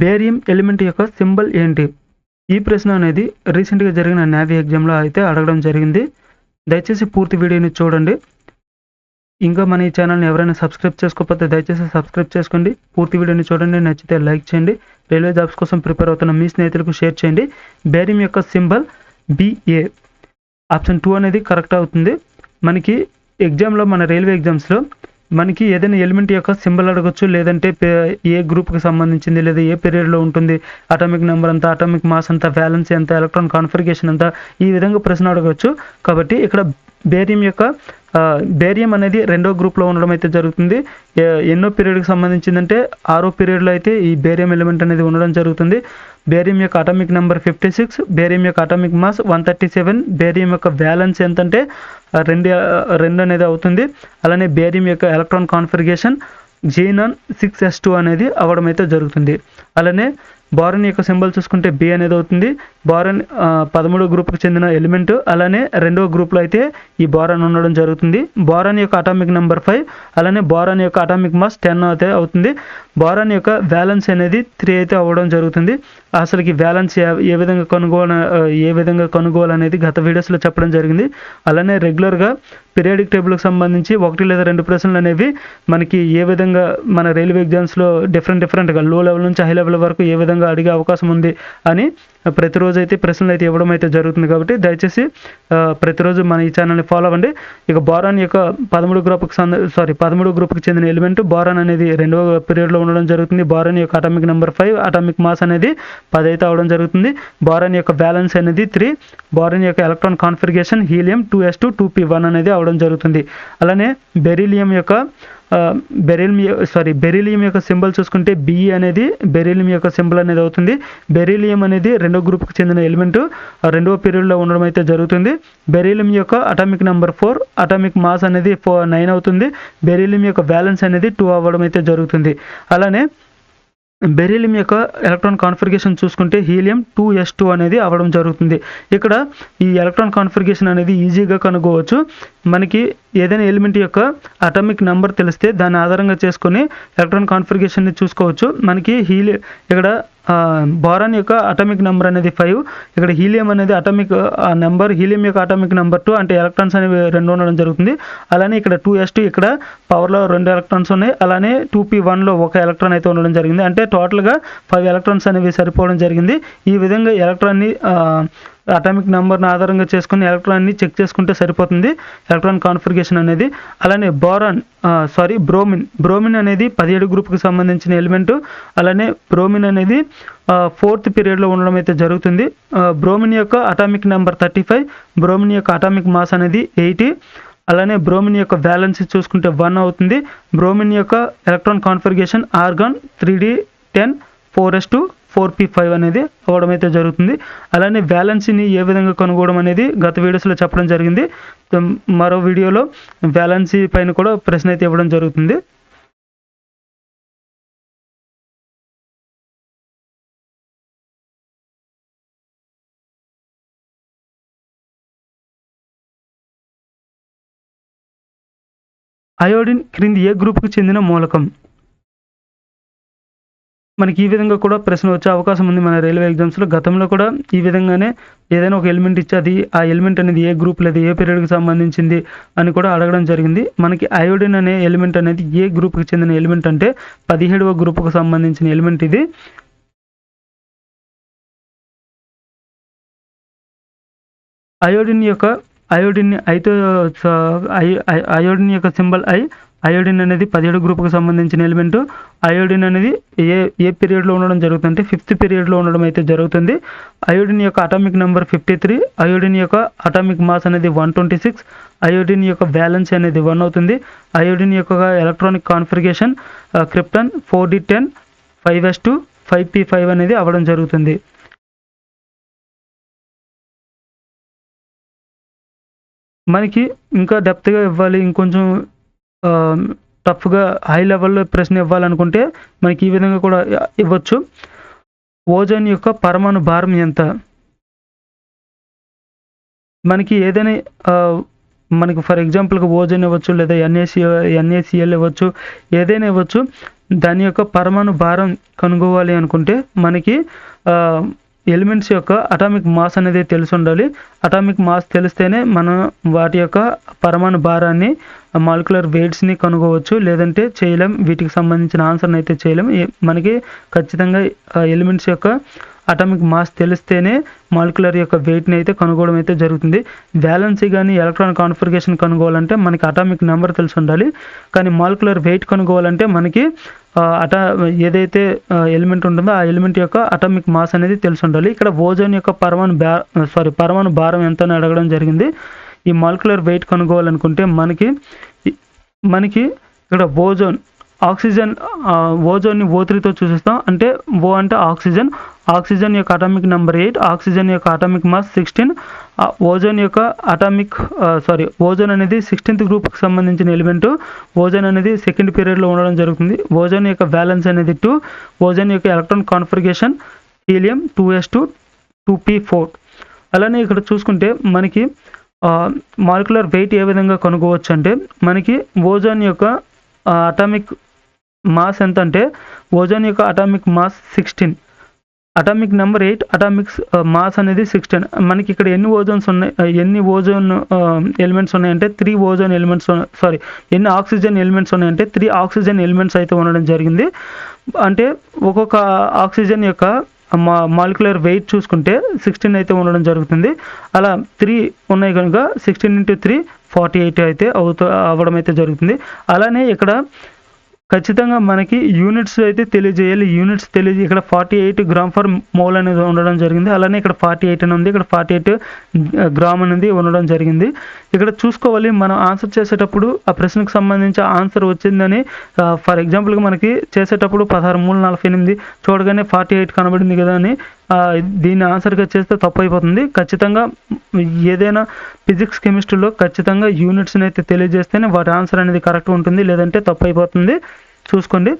Barium element యొక్క symbol ఏంటి? ఈ ప్రశ్న అనేది రీసెంట్‌గా జరిగిన నేవీ ఎగ్జామ్‌లో అయితే అడగడం జరిగింది. దయచేసి పూర్తి వీడియోని చూడండి. ఇంకా మన ఈ ఛానల్‌ని ఎవరైనా సబ్స్క్రైబ్ చేసుకోకపోతే దయచేసి సబ్స్క్రైబ్ చేసుకోండి. పూర్తి వీడియోని చూడండి. నచ్చితే లైక్ చేయండి. రైల్వే జాబ్స్ కోసం ప్రిపేర్ అవుతున్న మీ స్నేహితులకు షేర్ చేయండి. బేరియం యొక్క సింబల్ BA. ఆప్షన్ 2 అనేది కరెక్ట్ అవుతుంది. మనకి ఎగ్జామ్‌లో మన రైల్వే ఎగ్జామ్స్‌లో మనకి ఏదైనా ఎలిమెంట్ యొక్క సింబల్ అడగొచ్చు, లేదంటే ఏ గ్రూప్‌కి సంబంధించింది, లేదా ఏ పీరియడ్‌లో ఉంటుంది, అటామిక్ నెంబర్ ఎంత, అటామిక్ మాస్ ఎంత, వాలెన్స్ ఎంత, ఎలక్ట్రాన్ కాన్ఫిగరేషన్ ఎంత, ఈ విధంగా ప్రశ్న అడగొచ్చు. కాబట్టి ఇక్కడ బేరియం అనేది రెండో గ్రూప్‌లో ఉండడం అయితే జరుగుతుంది. ఎన్నో పీరియడ్‌కి సంబంధించిందంటే 6వ పీరియడ్‌లో అయితే ఈ బేరియం ఎలిమెంట్ అనేది ఉండడం జరుగుతుంది. బేరియం యొక్క అటామిక్ నెంబర్ 56, బేరియం యొక్క అటామిక్ మాస్ 137, బేరియం యొక్క వ్యాలెన్స్ ఎంతంటే 2 అనేది అవుతుంది. అలానే బేరియం యొక్క ఎలక్ట్రాన్ కాన్ఫిగరేషన్ Xenon 6s2 అనేది అవ్వడం అయితే జరుగుతుంది. అలానే బోరాన్ యొక్క సింబల్ చూసుకుంటే B అనేది అవుతుంది. బోరాన్ 13వ గ్రూప్‌కి చెందిన ఎలిమెంట్. అలానే రెండవ గ్రూప్‌లో అయితే ఈ బోరాన్ ఉండడం జరుగుతుంది. బోరాన్ యొక్క అటామిక్ నెంబర్ 5, అలానే బోరాన్ యొక్క అటామిక్ మాస్ 10 అయితే అవుతుంది. బోరాన్ యొక్క వ్యాలెన్స్ అనేది 3 అయితే అవ్వడం జరుగుతుంది. అసలుకి వ్యాలెన్స్ ఏ విధంగా కనుగోవాలనేది గత వీడియోస్‌లో చెప్పడం జరిగింది. అలానే రెగ్యులర్‌గా పీరియాడిక్ టేబుల్‌కి సంబంధించి 1 లేదా 2 ప్రశ్నలు అనేవి మనకి ఏ విధంగా మన రైల్వే ఎగ్జామ్స్‌లో డిఫరెంట్‌గా లో లెవెల్ నుంచి హై లెవెల్ వరకు ఏ విధంగా అడిగే అవకాశం ఉంది అని ప్రతిరోజు అయితే ప్రశ్నలు అయితే ఇవ్వడం అయితే జరుగుతుంది. కాబట్టి దయచేసి ప్రతిరోజు మన ఈ ఛానల్ని ఫాలో అవ్వండి. ఇక బోరాన్ యొక్క 13వ గ్రూప్‌కి చెందిన ఎలిమెంట్ బోరాన్ అనేది రెండవ పీరియడ్‌లో ఉండడం జరుగుతుంది. బోరాన్ యొక్క అటామిక్ నెంబర్ 5, అటామిక్ మాస్ అనేది 10 అయితే అవడం జరుగుతుంది. బోరాన్ యొక్క వ్యాలెన్స్ అనేది 3, బోరాన్ యొక్క electron configuration helium 2s2 2p1 అనేది అవడం జరుగుతుంది. అలానే బెరీలియం యొక్క సింబల్ చూసుకుంటే BE అనేది బెరీలియం యొక్క సింబల్ అనేది అవుతుంది. బెరీలియం అనేది రెండో గ్రూప్‌కి చెందిన ఎలిమెంట్, రెండవ పీరియడ్‌లో ఉండడం అయితే జరుగుతుంది. బెరీలియం యొక్క అటామిక్ నెంబర్ 4, అటామిక్ మాస్ అనేది 9 అవుతుంది. బెరీలియం యొక్క వ్యాలెన్స్ అనేది 2 అవ్వడం అయితే జరుగుతుంది. అలానే బెరీలియం యొక్క ఎలక్ట్రాన్ కాన్ఫిగరేషన్ చూసుకుంటే హీలియం 2s2 అనేది అవ్వడం జరుగుతుంది. ఇక్కడ ఈ ఎలక్ట్రాన్ కాన్ఫిగరేషన్ అనేది ఈజీగా కనుగొవచ్చు. మనకి ఏదైనా ఎలిమెంట్ యొక్క అటామిక్ నెంబర్ తెలిస్తే దాన్ని ఆధారంగా చేసుకొని ఎలక్ట్రాన్ కాన్ఫిగరేషన్ని చూసుకోవచ్చు. మనకి ఇక్కడ బోరాన్ యొక్క అటామిక్ నెంబర్ అనేది 5, ఇక్కడ హీలియం అనేది హీలియం యొక్క అటామిక్ నెంబర్ 2, అంటే ఎలక్ట్రాన్స్ అనేవి 2 ఉండడం జరుగుతుంది. అలానే ఇక్కడ 2s2, ఇక్కడ పవర్లో 2 ఎలక్ట్రాన్స్ ఉన్నాయి. అలానే 2p1లో 1 ఎలక్ట్రాన్ అయితే ఉండడం జరిగింది. అంటే టోటల్గా 5 ఎలక్ట్రాన్స్ అనేవి సరిపోవడం జరిగింది. ఈ విధంగా ఎలక్ట్రాన్ని అటామిక్ నెంబర్ని ఆధారంగా చేసుకుని ఎలక్ట్రాన్ని చెక్ చేసుకుంటే సరిపోతుంది, ఎలక్ట్రాన్ కాన్ఫిగరేషన్ అనేది. అలానే బ్రోమిన్ అనేది 17 గ్రూప్కి సంబంధించిన ఎలిమెంట్. అలానే బ్రోమిన్ అనేది 4th పీరియడ్లో ఉండడం అయితే జరుగుతుంది. బ్రోమిన్ యొక్క అటామిక్ నెంబర్ 35, బ్రోమిన్ యొక్క అటామిక్ మాస్ అనేది 80. అలానే బ్రోమిన్ యొక్క వ్యాలెన్స్ చూసుకుంటే 1 అవుతుంది. బ్రోమిన్ యొక్క electron configuration organ 3d10 4s2 4p5 అనేది అవ్వడం అయితే జరుగుతుంది. అలానే వ్యాలెన్సీని ఏ విధంగా కనుగొనడం అనేది గత వీడియోస్లో చెప్పడం జరిగింది. మరో వీడియోలో వ్యాలెన్సీ పైన కూడా ప్రశ్న అయితే ఇవ్వడం జరుగుతుంది. అయోడిన్ క్రింది ఏ గ్రూప్‌కి చెందిన మూలకం? మనకి ఈ విధంగా కూడా ప్రశ్న వచ్చే అవకాశం ఉంది మన రైల్వే ఎగ్జామ్స్‌లో. గతంలో కూడా ఈ విధంగానే ఏదైనా ఒక ఎలిమెంట్ ఇచ్చి ఆ ఎలిమెంట్ అనేది ఏ గ్రూప్ లేదా ఏ పీరియడ్‌కి సంబంధించింది అని కూడా అడగడం జరిగింది. మనకి అయోడిన్ అనే ఎలిమెంట్ అనేది ఏ గ్రూప్‌కి చెందిన ఎలిమెంట్ అంటే 17వ గ్రూప్‌కి సంబంధించిన ఎలిమెంట్ ఇది. అయోడిన్ యొక్క సింబల్ I. అయోడిన్ అనేది 17 గ్రూప్‌కి సంబంధించిన ఎలిమెంట్. అయోడిన్ అనేది ఏ పీరియడ్‌లో ఉండడం జరుగుతుంది అంటే 5th పీరియడ్‌లో ఉండడం అయితే జరుగుతుంది. అయోడిన్ యొక్క అటామిక్ నెంబర్ 53, అయోడిన్ యొక్క అటామిక్ మాస్ అనేది 126, అయోడిన్ యొక్క వ్యాలెన్స్ అనేది 1 అవుతుంది. అయోడిన్ యొక్క electronic configuration krypton 4d10 5s2 5p5 అనేది అవ్వడం జరుగుతుంది. మనకి ఇంకా డెప్త్‌గా ఇవ్వాలి, ఇంకొంచెం టఫ్‌గా హై లెవెల్‌లో ప్రశ్న ఇవ్వాలనుకుంటే మనకి ఈ విధంగా కూడా ఇవ్వచ్చు. ఓజోన్ యొక్క పరమాణు భారం ఎంత? మనకి ఏదైనా మనకి ఫర్ ఎగ్జాంపుల్‌గా ఓజోన్ ఇవ్వచ్చు, లేదా NaCl ఇవ్వచ్చు, ఏదైనా ఇవ్వచ్చు. దాని యొక్క పరమాణు భారం కనుగొవాలి అనుకుంటే మనకి ఎలిమెంట్స్ యొక్క అటామిక్ మాస్ అనేది తెలిసి ఉండాలి. అటామిక్ మాస్ తెలిస్తేనే మనం వాటి యొక్క పరమాణు భారాన్ని, మాలిక్యులర్ వెయిట్స్ని కనుగొవచ్చు, లేదంటే చేయలేం. వీటికి సంబంధించిన ఆన్సర్ని అయితే చేయలేం. మనకి ఖచ్చితంగా ఎలిమెంట్స్ యొక్క అటామిక్ మాస్ తెలిస్తేనే మాలిక్యులర్ యొక్క వెయిట్ని అయితే కనుగొనడం అయితే జరుగుతుంది. వ్యాలెన్సీ కానీ ఎలక్ట్రాన్ కాన్ఫిగరేషన్ కనుగోవాలంటే మనకి అటామిక్ నెంబర్ తెలిసి ఉండాలి. కానీ మాలిక్యులర్ వెయిట్ కనుగోవాలంటే మనకి ఏదైతే ఎలిమెంట్ ఉంటుందో ఆ ఎలిమెంట్ యొక్క అటామిక్ మాస్ అనేది తెలిసి ఉండాలి. ఇక్కడ ఓజోన్ యొక్క పరమాణు భారం ఎంత అని అడగడం జరిగింది. ఈ మాలిక్యులర్ వెయిట్ కనుగోవాలనుకుంటే మనకి ఇక్కడ ఓజోన్ని O3తో సూచిస్తాం. అంటే O అంటే ఆక్సిజన్ యొక్క అటామిక్ నెంబర్ 8, ఆక్సిజన్ యొక్క అటామిక్ మాస్ 16. ఓజోన్ అనేది 16th గ్రూప్కి సంబంధించిన ఎలిమెంట్. ఓజోన్ అనేది సెకండ్ పీరియడ్లో ఉండడం జరుగుతుంది. ఓజోన్ యొక్క వ్యాలెన్స్ అనేది 2. ఓజోన్ యొక్క electron configuration helium 2s2 2p4. అలానే ఇక్కడ చూసుకుంటే మనకి మాలిక్యులర్ వెయిట్ ఏ విధంగా కనుగొవచ్చు అంటే మనకి ఓజోన్ యొక్క అటామిక్ మాస్ ఎంత అంటే ఓజోన్ యొక్క atomic mass 16, atomic number 8, atomic mass అనేది 16. మనకి ఇక్కడ ఎన్ని ఓజోన్ ఎలిమెంట్స్ ఉన్నాయంటే 3 ఓజోన్ ఎలిమెంట్స్, ఎన్ని ఆక్సిజన్ ఎలిమెంట్స్ ఉన్నాయంటే 3 ఆక్సిజన్ ఎలిమెంట్స్ అయితే ఉండడం జరిగింది. అంటే ఒక్కొక్క ఆక్సిజన్ యొక్క మాలిక్యులర్ వెయిట్ చూసుకుంటే 16 అయితే ఉండడం జరుగుతుంది. అలా 3 ఉన్నాయి కనుక 16 × 3 48 అయితే అవ్వడం అయితే జరుగుతుంది. అలానే ఇక్కడ ఖచ్చితంగా మనకి యూనిట్స్ అయితే తెలియజేయాలి. ఇక్కడ 48 g/mol అనేది ఉండడం జరిగింది. అలానే ఇక్కడ 48 అని ఉంది, ఇక్కడ 48 గ్రామ్ అనేది ఉండడం జరిగింది. ఇక్కడ చూసుకోవాలి, మనం ఆన్సర్ చేసేటప్పుడు ఆ ప్రశ్నకు సంబంధించి ఆన్సర్ వచ్చిందని, ఫర్ ఎగ్జాంపుల్గా మనకి చేసేటప్పుడు 16 3 48 చూడగానే 48 కనబడింది కదా అని దీన్ని ఆన్సర్గా చేస్తే తప్పు అయిపోతుంది. ఖచ్చితంగా ఏదైనా ఫిజిక్స్ కెమిస్ట్రీలో ఖచ్చితంగా యూనిట్స్ని అయితే తెలియజేస్తేనే వాటి ఆన్సర్ అనేది కరెక్ట్ ఉంటుంది, లేదంటే తప్పు అయిపోతుంది. చూసుకోండి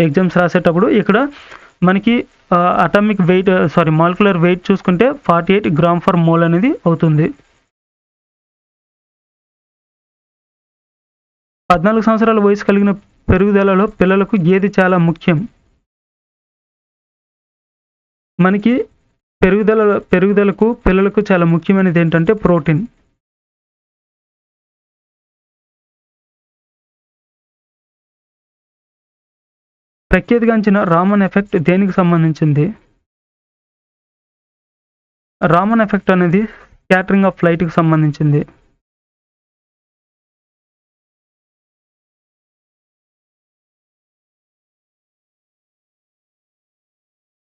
ఎగ్జామ్స్ రాసేటప్పుడు. ఇక్కడ మనకి మాలిక్యులర్ వెయిట్ చూసుకుంటే 48 g/mol అనేది అవుతుంది. 14 సంవత్సరాల వయసు కలిగిన పెరుగుదలలో పిల్లలకు ఏది చాలా ముఖ్యం? మనకి పెరుగుదలకు పిల్లలకు చాలా ముఖ్యమైనది ఏంటంటే ప్రోటీన్. ప్రఖ్యాతిగాంచిన రామన్ ఎఫెక్ట్ దేనికి సంబంధించింది? రామన్ ఎఫెక్ట్ అనేది స్కాటరింగ్ ఆఫ్ లైట్కి సంబంధించింది.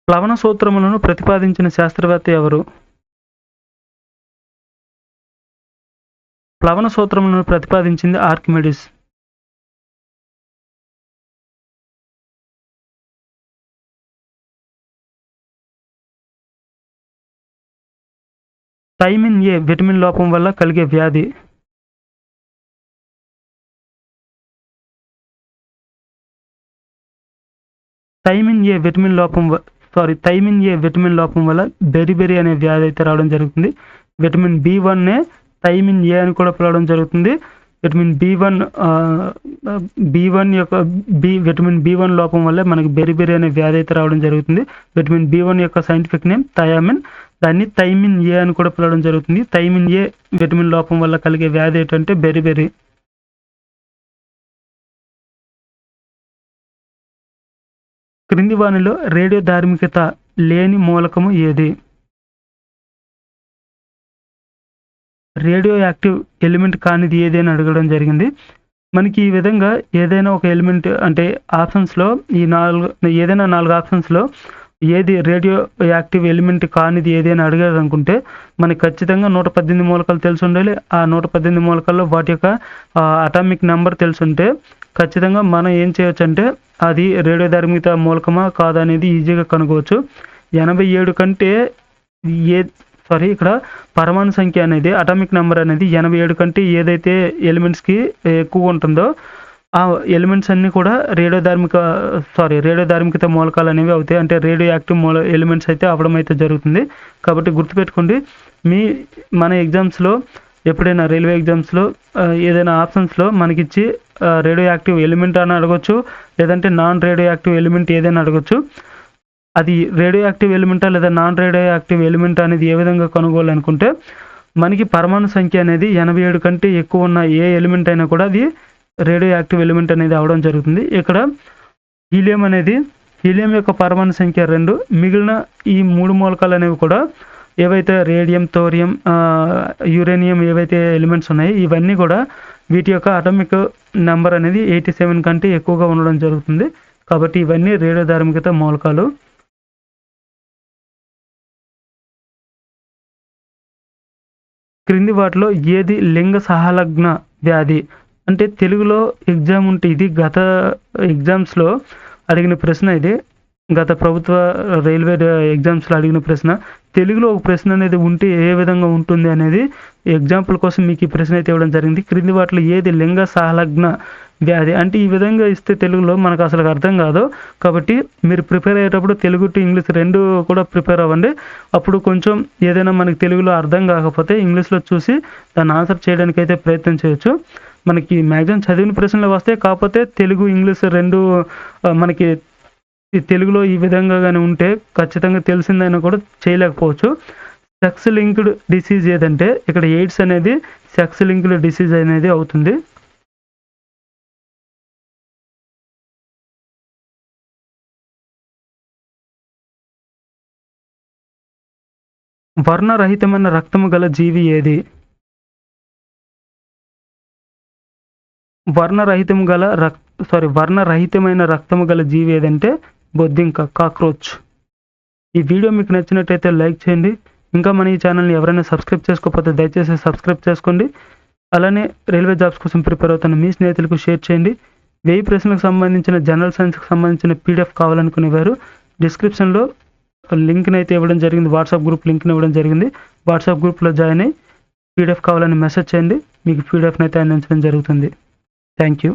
ప్లవన సూత్రములను ప్రతిపాదించిన శాస్త్రవేత్త ఎవరు? ప్లవన సూత్రములను ప్రతిపాదించింది ఆర్కిమెడిస్. థైమిన్ ఏ విటమిన్ లోపం వల్ల కలిగే వ్యాధి. థైమిన్ ఏ విటమిన్ లోపం వల్ల బెరిబెరి అనే వ్యాధి అయితే రావడం జరుగుతుంది. విటమిన్ B1 థైమిన్ ఏ అని కూడా పిలవడం జరుగుతుంది. విటమిన్ B1 లోపం వల్ల మనకి బెరిబెరి అనే వ్యాధి అయితే రావడం జరుగుతుంది. విటమిన్ B1 యొక్క సైంటిఫిక్ నేమ్ థయామిన్, దాన్ని థైమిన్ ఏ అని కూడా పిలవడం జరుగుతుంది. థైమిన్ ఏ విటమిన్ లోపం వల్ల కలిగే వ్యాధి ఏంటంటే బెరిబెరి. క్రింది వానిలో రేడియో ధార్మికత లేని మూలకము ఏది? రేడియో యాక్టివ్ ఎలిమెంట్ కానిది ఏది అని అడగడం జరిగింది. మనకి ఈ విధంగా ఏదైనా ఒక ఎలిమెంట్ అంటే ఆప్షన్స్లో ఏదైనా 4 ఆప్షన్స్లో ఏది రేడియో యాక్టివ్ ఎలిమెంట్ కానిది ఏది అని అడిగారు అనుకుంటే మనకి ఖచ్చితంగా 118 మూలకాలు తెలిసి ఉండాలి. ఆ 118 మూలకాల్లో వాటి యొక్క అటామిక్ నెంబర్ తెలుసుంటే ఖచ్చితంగా మనం ఏం చేయొచ్చు అంటే అది రేడియో ధార్మికత మూలకమా కాదా అనేది ఈజీగా కనుగొవచ్చు. 87 కంటే ఇక్కడ పరమాణు సంఖ్య అనేది అటామిక్ నెంబర్ అనేది 87 కంటే ఏదైతే ఎలిమెంట్స్కి ఎక్కువ ఉంటుందో ఆ ఎలిమెంట్స్ అన్నీ కూడా రేడియో ధార్మికత మూలకాలు అనేవి అవుతాయి. అంటే రేడియో యాక్టివ్ ఎలిమెంట్స్ అయితే అవ్వడం అయితే జరుగుతుంది. కాబట్టి గుర్తుపెట్టుకోండి, మన ఎగ్జామ్స్లో ఎప్పుడైనా రైల్వే ఎగ్జామ్స్లో ఏదైనా ఆప్షన్స్లో మనకిచ్చి రేడియో యాక్టివ్ ఎలిమెంట్ అని అడగొచ్చు, లేదంటే నాన్ రేడియో యాక్టివ్ ఎలిమెంట్ ఏదైనా అడగొచ్చు. అది రేడియో యాక్టివ్ ఎలిమెంటా లేదా నాన్ రేడియో యాక్టివ్ ఎలిమెంట్ అనేది ఏ విధంగా కనుగోవాలనుకుంటే, మనకి పరమాణు సంఖ్య అనేది 87 కంటే ఎక్కువ ఉన్న ఏ ఎలిమెంట్ అయినా కూడా అది రేడియో యాక్టివ్ ఎలిమెంట్ అనేది అవడం జరుగుతుంది. ఇక్కడ హీలియం యొక్క పరమాణు సంఖ్య 2, మిగిలిన ఈ 3 మూలకాలు అనేవి కూడా ఏవైతే రేడియం, థోరియం, యురేనియం ఏవైతే ఎలిమెంట్స్ ఉన్నాయో ఇవన్నీ కూడా వీటి యొక్క అటామిక్ నెంబర్ అనేది 87 కంటే ఎక్కువగా ఉండడం జరుగుతుంది. కాబట్టి ఇవన్నీ రేడియోధార్మికత మూలకాలు. క్రింది వాటిలో ఏది లింగ సహలగ్న వ్యాధి? అంటే తెలుగులో ఎగ్జామ్ ఉంటే ఇది గత ఎగ్జామ్స్లో అడిగిన ప్రశ్న ఇది. గత ప్రభుత్వ రైల్వే ఎగ్జామ్స్లో అడిగిన ప్రశ్న. తెలుగులో ఒక ప్రశ్న అనేది ఉంటే ఏ విధంగా ఉంటుంది అనేది ఎగ్జాంపుల్ కోసం మీకు ఈ ప్రశ్న అయితే ఇవ్వడం జరిగింది. క్రింది వాటిలో ఏది లింగ సహలగ్న వ్యాధి? అంటే ఈ విధంగా ఇస్తే తెలుగులో మనకు అసలు అర్థం కాదు. కాబట్టి మీరు ప్రిపేర్ అయ్యేటప్పుడు తెలుగు టు ఇంగ్లీష్ 2 కూడా ప్రిపేర్ అవ్వండి. అప్పుడు కొంచెం ఏదైనా మనకి తెలుగులో అర్థం కాకపోతే ఇంగ్లీష్లో చూసి దాన్ని ఆన్సర్ చేయడానికి అయితే ప్రయత్నం చేయొచ్చు. మనకి మ్యాక్సిమం చదివిన ప్రశ్నలు వస్తాయి. కాకపోతే తెలుగు, ఇంగ్లీష్ 2 మనకి ఈ తెలుగులో ఈ విధంగా కానీ ఉంటే ఖచ్చితంగా తెలిసిందైనా కూడా చేయలేకపోవచ్చు. సెక్స్ లింక్డ్ డిసీజ్ ఏదంటే ఇక్కడ ఎయిడ్స్ అనేది సెక్స్ లింక్డ్ డిసీజ్ అనేది అవుతుంది. వర్ణరహితమైన రక్తము గల జీవి ఏది? వర్ణరహితమైన రక్తము గల జీవి ఏదంటే బొద్దింక, కాక్రోచ్. ఈ వీడియో మీకు నచ్చినట్టయితే లైక్ చేయండి. ఇంకా మన ఈ ఛానల్ని ఎవరైనా సబ్స్క్రైబ్ చేసుకోకపోతే దయచేసి సబ్స్క్రైబ్ చేసుకోండి. అలానే రైల్వే జాబ్స్ కోసం ప్రిపేర్ అవుతున్న మీ స్నేహితులకు షేర్ చేయండి. 1000 ప్రశ్నలకు సంబంధించిన జనరల్ సైన్స్కి సంబంధించిన PDF కావాలనుకునేవారు డిస్క్రిప్షన్లో లింక్ని అయితే ఇవ్వడం జరిగింది. వాట్సాప్ గ్రూప్ లింక్ని ఇవ్వడం జరిగింది. వాట్సాప్ గ్రూప్లో జాయిన్ అయ్యి PDF కావాలని మెసేజ్ చేయండి. మీకు PDFని అయితే అందించడం జరుగుతుంది. Thank you.